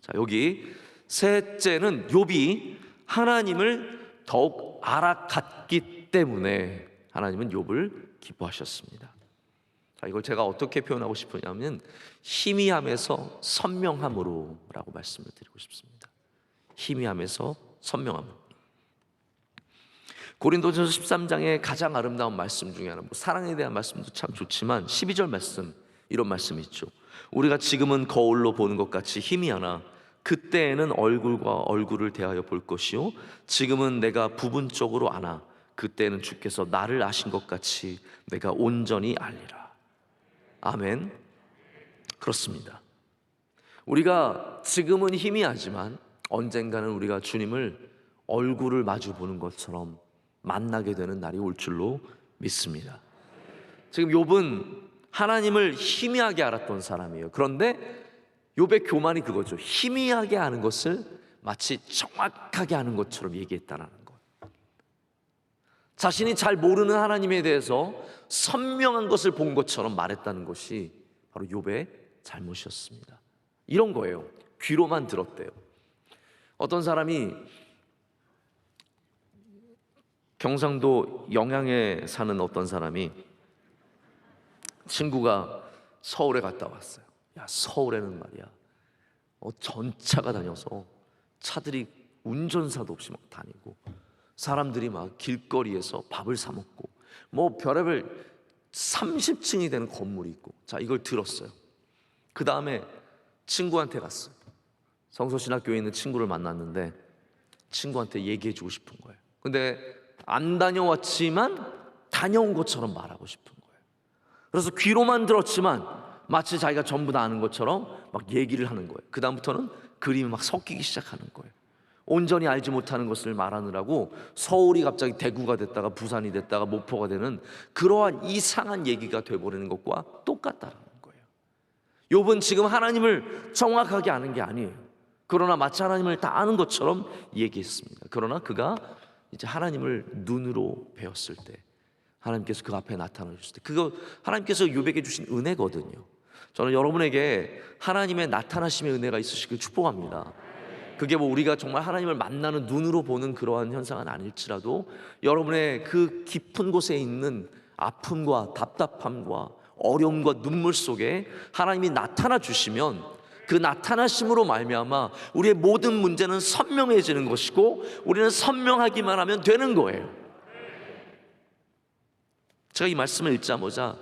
자, 여기 셋째는 욥이 하나님을 더욱 알아갔기 때문에 하나님은 욥을 기뻐하셨습니다. 자, 이걸 제가 어떻게 표현하고 싶으냐면 희미함에서 선명함으로 라고 말씀을 드리고 싶습니다. 희미함에서 선명함으로. 고린도전서 13장의 가장 아름다운 말씀 중에 하나, 사랑에 대한 말씀도 참 좋지만 12절 말씀, 이런 말씀이 있죠. 우리가 지금은 거울로 보는 것 같이 희미하나 그때에는 얼굴과 얼굴을 대하여 볼 것이요 지금은 내가 부분적으로 아나 그때는 주께서 나를 아신 것 같이 내가 온전히 알리라. 아멘. 그렇습니다. 우리가 지금은 희미하지만 언젠가는 우리가 주님을 얼굴을 마주 보는 것처럼 만나게 되는 날이 올 줄로 믿습니다. 지금 욥은 하나님을 희미하게 알았던 사람이에요. 그런데 욥의 교만이 그거죠. 희미하게 아는 것을 마치 정확하게 아는 것처럼 얘기했다는 것. 자신이 잘 모르는 하나님에 대해서 선명한 것을 본 것처럼 말했다는 것이 바로 욥의 잘못이었습니다. 이런 거예요. 귀로만 들었대요. 어떤 사람이 경상도 영양에 사는 어떤 사람이 친구가 서울에 갔다 왔어요. 야, 서울에는 말이야 전차가 다녀서 차들이 운전사도 없이 막 다니고 사람들이 막 길거리에서 밥을 사 먹고 뭐 별의별 30층이 되는 건물이 있고. 자, 이걸 들었어요. 그 다음에 친구한테 갔어요. 성서신학교에 있는 친구를 만났는데 친구한테 얘기해 주고 싶은 거예요. 근데 안 다녀왔지만 다녀온 것처럼 말하고 싶은 거예요. 그래서 귀로만 들었지만 마치 자기가 전부 다 아는 것처럼 막 얘기를 하는 거예요. 그 다음부터는 그림이 막 섞이기 시작하는 거예요. 온전히 알지 못하는 것을 말하느라고 서울이 갑자기 대구가 됐다가 부산이 됐다가 목포가 되는 그러한 이상한 얘기가 돼버리는 것과 똑같다는 거예요. 욥은 지금 하나님을 정확하게 아는 게 아니에요. 그러나 마치 하나님을 다 아는 것처럼 얘기했습니다. 그러나 그가 이제 하나님을 눈으로 배웠을 때, 하나님께서 그 앞에 나타나 주실 때, 그거 하나님께서 욥에게 주신 은혜거든요. 저는 여러분에게 하나님의 나타나심의 은혜가 있으시길 축복합니다. 그게 뭐 우리가 정말 하나님을 만나는 눈으로 보는 그러한 현상은 아닐지라도 여러분의 그 깊은 곳에 있는 아픔과 답답함과 어려움과 눈물 속에 하나님이 나타나 주시면 그 나타나심으로 말미암아 우리의 모든 문제는 선명해지는 것이고 우리는 선명하기만 하면 되는 거예요. 제가 이 말씀을 읽자마자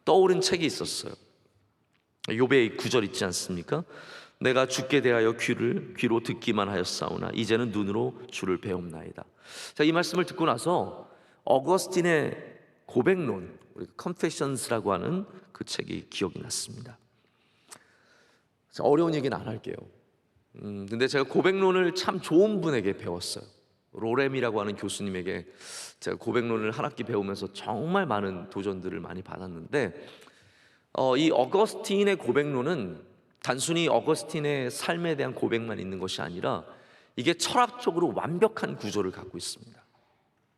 떠오른 책이 있었어요. 욥의 구절 있지 않습니까? 내가 주께 대하여 귀로 듣기만 하였사오나 이제는 눈으로 주를 배움나이다. 자, 이 말씀을 듣고 나서 어거스틴의 고백론, Confessions라고 하는 그 책이 기억이 났습니다. 자, 어려운 얘기는 안 할게요. 근데 제가 고백론을 참 좋은 분에게 배웠어요. 로렘이라고 하는 교수님에게 제가 고백론을 한 학기 배우면서 정말 많은 도전들을 많이 받았는데 이 어거스틴의 고백론은 단순히 어거스틴의 삶에 대한 고백만 있는 것이 아니라 이게 철학적으로 완벽한 구조를 갖고 있습니다.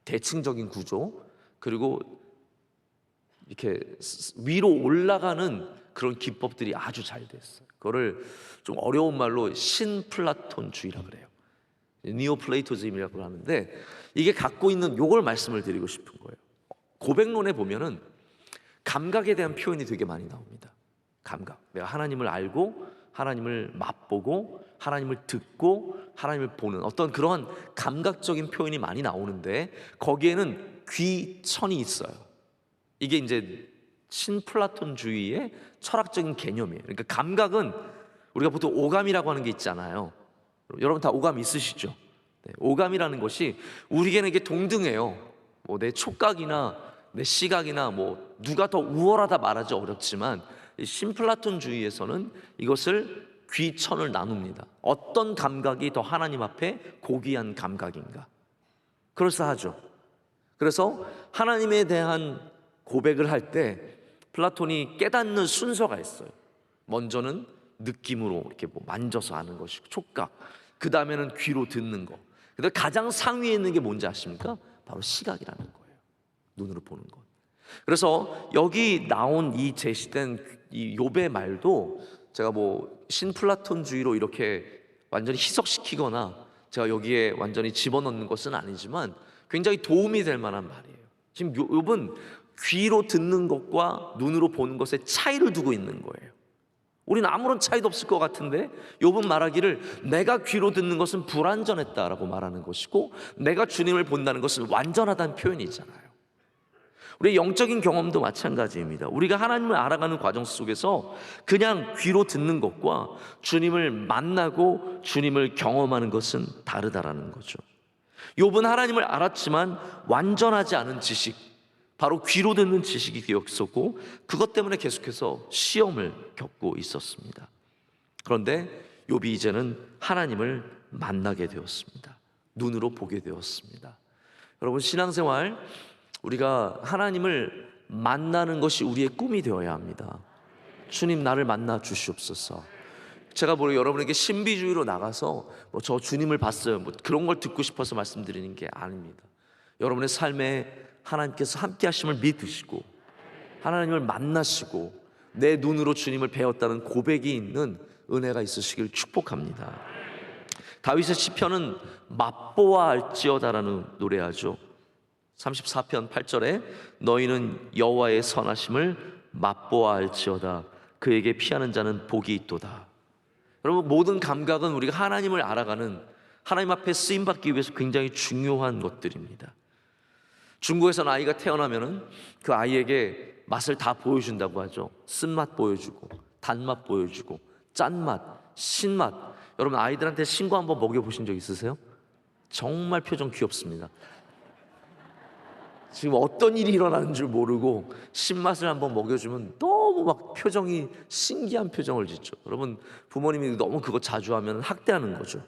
대칭적인 구조, 그리고 이렇게 위로 올라가는 그런 기법들이 아주 잘 됐어요. 그거를 좀 어려운 말로 신플라톤주의라고 그래요. 니오플레이토즘이라고 하는데 이게 갖고 있는 요걸 말씀을 드리고 싶은 거예요. 고백론에 보면은 감각에 대한 표현이 되게 많이 나옵니다. 감각. 내가 하나님을 알고 하나님을 맛보고 하나님을 듣고 하나님을 보는 어떤 그러한 감각적인 표현이 많이 나오는데 거기에는 귀천이 있어요. 이게 이제 신플라톤주의의 철학적인 개념이에요. 그러니까 감각은 우리가 보통 오감이라고 하는 게 있잖아요. 여러분 다 오감 있으시죠? 네, 오감이라는 것이 우리에게는 이게 동등해요. 뭐 내 촉각이나 내 시각이나 뭐 누가 더 우월하다 말하기 어렵지만 신플라톤주의에서는 이것을 귀천을 나눕니다. 어떤 감각이 더 하나님 앞에 고귀한 감각인가? 그럴싸하죠. 그래서 하나님에 대한 고백을 할 때 플라톤이 깨닫는 순서가 있어요. 먼저는 느낌으로 이렇게 뭐 만져서 아는 것이고 촉각, 그 다음에는 귀로 듣는 거. 근데 가장 상위에 있는 게 뭔지 아십니까? 바로 시각이라는 거예요. 눈으로 보는 것. 그래서 여기 나온 이 제시된 이 욥의 말도 제가 뭐 신플라톤주의로 이렇게 완전히 희석시키거나 제가 여기에 완전히 집어넣는 것은 아니지만 굉장히 도움이 될 만한 말이에요. 지금 욥은 귀로 듣는 것과 눈으로 보는 것의 차이를 두고 있는 거예요. 우리는 아무런 차이도 없을 것 같은데 욥은 말하기를 내가 귀로 듣는 것은 불완전했다라고 말하는 것이고 내가 주님을 본다는 것은 완전하다는 표현이 있잖아요. 우리의 영적인 경험도 마찬가지입니다. 우리가 하나님을 알아가는 과정 속에서 그냥 귀로 듣는 것과 주님을 만나고 주님을 경험하는 것은 다르다라는 거죠. 욥은 하나님을 알았지만 완전하지 않은 지식, 바로 귀로 듣는 지식이 있었고 그것 때문에 계속해서 시험을 겪고 있었습니다. 그런데 욥이 이제는 하나님을 만나게 되었습니다. 눈으로 보게 되었습니다. 여러분, 신앙생활 우리가 하나님을 만나는 것이 우리의 꿈이 되어야 합니다. 주님, 나를 만나 주시옵소서. 제가 여러분에게 신비주의로 나가서 저 주님을 봤어요, 그런 걸 듣고 싶어서 말씀드리는 게 아닙니다. 여러분의 삶에 하나님께서 함께 하심을 믿으시고 하나님을 만나시고 내 눈으로 주님을 배웠다는 고백이 있는 은혜가 있으시길 축복합니다. 다윗의 시편은 맛보아알지어다라는 노래하죠. 34편 8절에 너희는 여호와의 선하심을 맛보아알지어다. 그에게 피하는 자는 복이 있도다. 여러분, 모든 감각은 우리가 하나님을 알아가는, 하나님 앞에 쓰임받기 위해서 굉장히 중요한 것들입니다. 중국에서는 아이가 태어나면은 그 아이에게 맛을 다 보여준다고 하죠. 쓴맛 보여주고, 단맛 보여주고, 짠맛, 신맛. 여러분, 아이들한테 신거 한번 먹여보신 적 있으세요? 정말 표정 귀엽습니다. 지금 어떤 일이 일어나는 줄 모르고 신맛을 한번 먹여주면 너무 막 표정이 신기한 표정을 짓죠. 여러분, 부모님이 너무 그거 자주 하면 학대하는 거죠.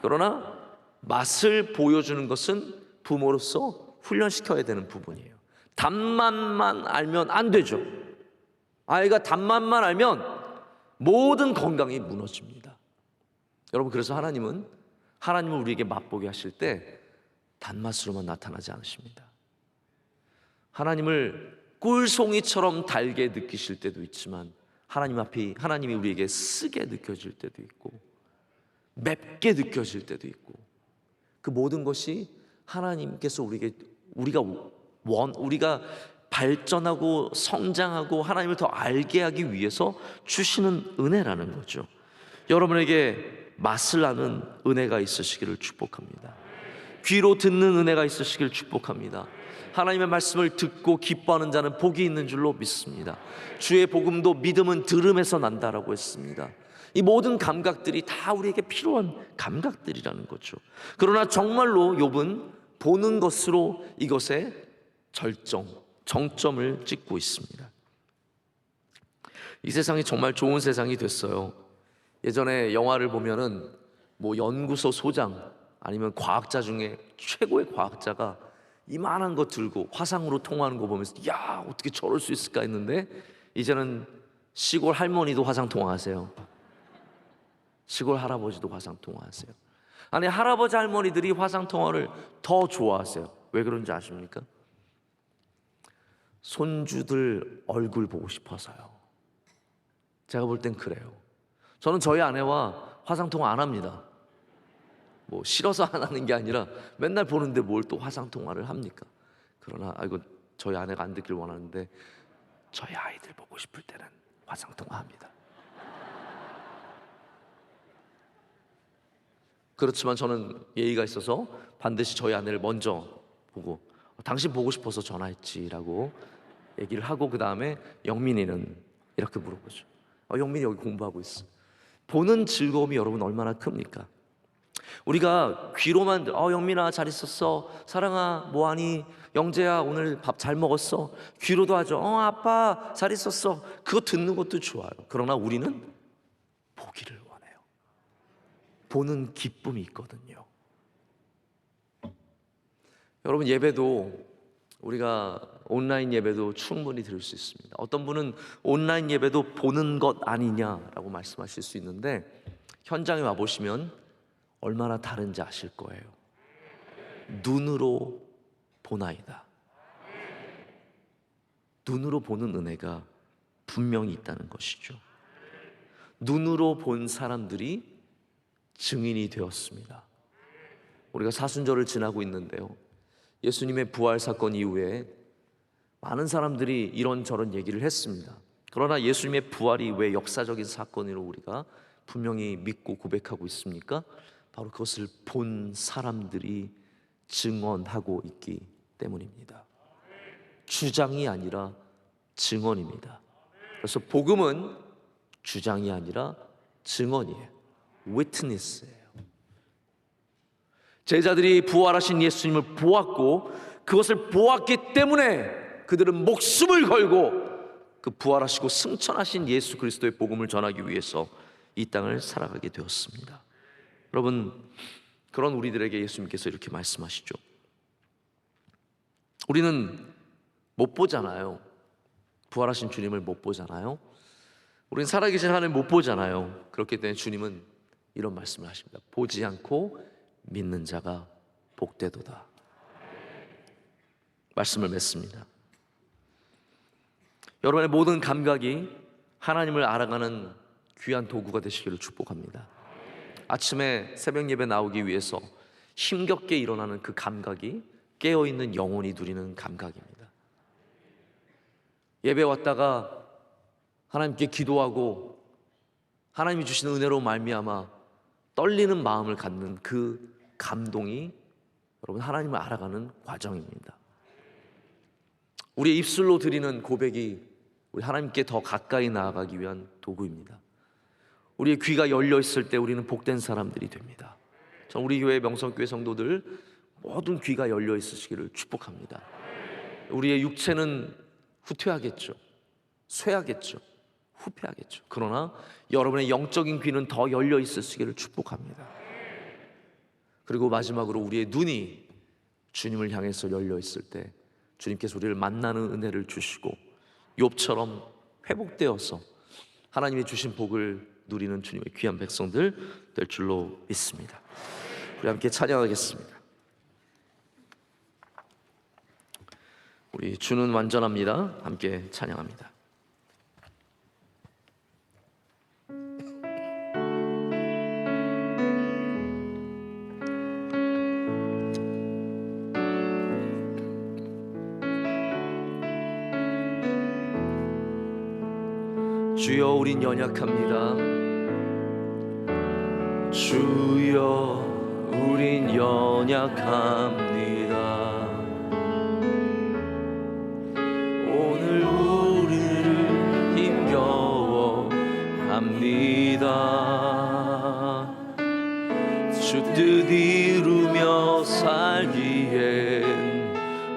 그러나 맛을 보여주는 것은 부모로서 훈련시켜야 되는 부분이에요. 단맛만 알면 안 되죠. 아이가 단맛만 알면 모든 건강이 무너집니다. 여러분, 그래서 하나님은 우리에게 맛보게 하실 때 단맛으로만 나타나지 않으십니다. 하나님을 꿀송이처럼 달게 느끼실 때도 있지만 하나님이 우리에게 쓰게 느껴질 때도 있고 맵게 느껴질 때도 있고, 그 모든 것이 하나님께서 우리가 발전하고 성장하고 하나님을 더 알게 하기 위해서 주시는 은혜라는 거죠. 여러분에게 맛을 아는 은혜가 있으시기를 축복합니다. 귀로 듣는 은혜가 있으시기를 축복합니다. 하나님의 말씀을 듣고 기뻐하는 자는 복이 있는 줄로 믿습니다. 주의 복음도 믿음은 들음에서 난다라고 했습니다. 이 모든 감각들이 다 우리에게 필요한 감각들이라는 거죠. 그러나 정말로 욥은 보는 것으로 이것의 정점을 찍고 있습니다. 이 세상이 정말 좋은 세상이 됐어요. 예전에 영화를 보면은 연구소 소장 아니면 과학자 중에 최고의 과학자가 이만한 거 들고 화상으로 통화하는 거 보면서 야, 어떻게 저럴 수 있을까 했는데 이제는 시골 할머니도 화상 통화하세요. 시골 할아버지도 화상 통화하세요. 아니, 할아버지 할머니들이 화상 통화를 더 좋아하세요. 왜 그런지 아십니까? 손주들 얼굴 보고 싶어서요. 제가 볼 땐 그래요. 저는 저희 아내와 화상 통화 안 합니다. 싫어서 안 하는 게 아니라 맨날 보는데 뭘 또 화상 통화를 합니까? 그러나 저희 아내가 안 듣길 원하는데 저희 아이들 보고 싶을 때는 화상 통화합니다. 그렇지만 저는 예의가 있어서 반드시 저희 아내를 먼저 보고 당신 보고 싶어서 전화했지라고 얘기를 하고, 그 다음에 영민이는 이렇게 물어보죠. 영민이 여기 공부하고 있어. 보는 즐거움이 여러분 얼마나 큽니까? 우리가 귀로만 영민아 잘 있었어, 사랑아 뭐하니, 영재야 오늘 밥 잘 먹었어, 귀로도 하죠. 아빠 잘 있었어. 그거 듣는 것도 좋아요. 그러나 우리는 보기를 원해요. 보는 기쁨이 있거든요. 여러분, 예배도 우리가 온라인 예배도 충분히 드릴 수 있습니다. 어떤 분은 온라인 예배도 보는 것 아니냐라고 말씀하실 수 있는데, 현장에 와보시면 얼마나 다른지 아실 거예요. 눈으로 보나이다. 눈으로 보는 은혜가 분명히 있다는 것이죠. 눈으로 본 사람들이 증인이 되었습니다. 우리가 사순절을 지나고 있는데요, 예수님의 부활 사건 이후에 많은 사람들이 이런저런 얘기를 했습니다. 그러나 예수님의 부활이 왜 역사적인 사건으로 우리가 분명히 믿고 고백하고 있습니까? 바로 그것을 본 사람들이 증언하고 있기 때문입니다. 주장이 아니라 증언입니다. 그래서 복음은 주장이 아니라 증언이에요. witness예요. 제자들이 부활하신 예수님을 보았고 그것을 보았기 때문에 그들은 목숨을 걸고 그 부활하시고 승천하신 예수 그리스도의 복음을 전하기 위해서 이 땅을 살아가게 되었습니다. 여러분, 그런 우리들에게 예수님께서 이렇게 말씀하시죠. 우리는 못 보잖아요. 부활하신 주님을 못 보잖아요. 우리는 살아계신 하나님 못 보잖아요. 그렇기 때문에 주님은 이런 말씀을 하십니다. 보지 않고 믿는 자가 복되도다. 말씀을 맺습니다. 여러분의 모든 감각이 하나님을 알아가는 귀한 도구가 되시기를 축복합니다. 아침에 새벽 예배 나오기 위해서 힘겹게 일어나는 그 감각이 깨어있는 영혼이 누리는 감각입니다. 예배 왔다가 하나님께 기도하고 하나님이 주시는 은혜로 말미암아 떨리는 마음을 갖는 그 감동이 여러분 하나님을 알아가는 과정입니다. 우리의 입술로 드리는 고백이 우리 하나님께 더 가까이 나아가기 위한 도구입니다. 우리의 귀가 열려 있을 때 우리는 복된 사람들이 됩니다. 전 우리 교회 명성교회 성도들 모든 귀가 열려 있으시기를 축복합니다. 우리의 육체는 후퇴하겠죠. 쇠하겠죠. 후패하겠죠. 그러나 여러분의 영적인 귀는 더 열려 있으시기를 축복합니다. 그리고 마지막으로 우리의 눈이 주님을 향해서 열려 있을 때 주님께서 우리를 만나는 은혜를 주시고 욥처럼 회복되어서 하나님이 주신 복을 누리는 주님의 귀한 백성들 될 줄로 믿습니다. 우리 함께 찬양하겠습니다. 우리 주는 완전합니다. 함께 찬양합니다. 주여 우린 연약합니다. 주여 우린 연약합니다. 오늘 우리를 힘겨워 합니다. 주 뜻 이루며 살기엔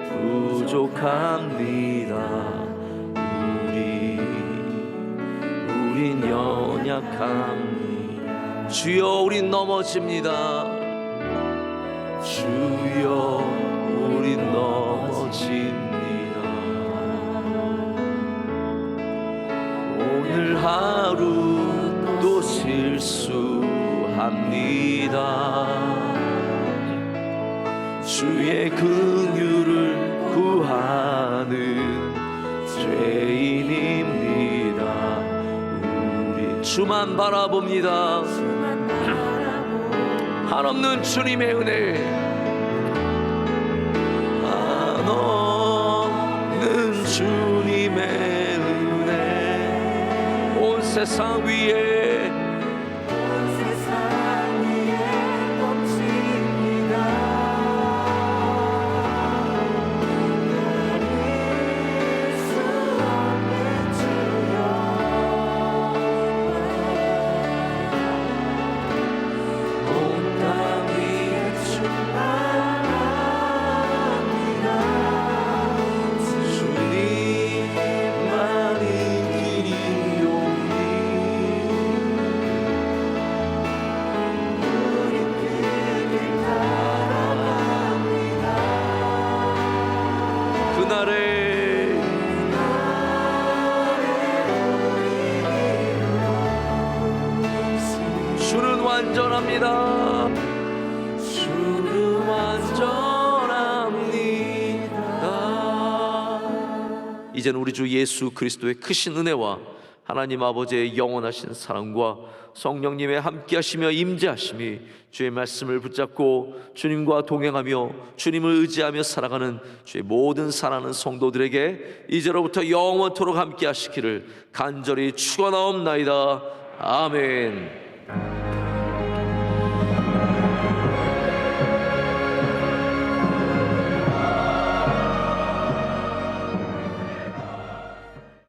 부족합니다. 우린 연약합니다. 주여 우린 넘어집니다. 주여 우린 넘어집니다. 오늘 하루 또 실수합니다. 주의 긍휼을 구하는 죄인입니다. 주만 바라봅니다. 한없는 주님의 은혜, 한없는 주님의 은혜, 온 세상 위에 주는 완전합니다. 주는 완전합니다. 이제는 우리 주 예수 그리스도의 크신 은혜와 하나님 아버지의 영원하신 사랑과 성령님의 함께하시며 임재하심이 주의 말씀을 붙잡고 주님과 동행하며 주님을 의지하며 살아가는 주의 모든 사랑하는 성도들에게 이제로부터 영원토록 함께하시기를 간절히 축원하옵나이다. 아멘.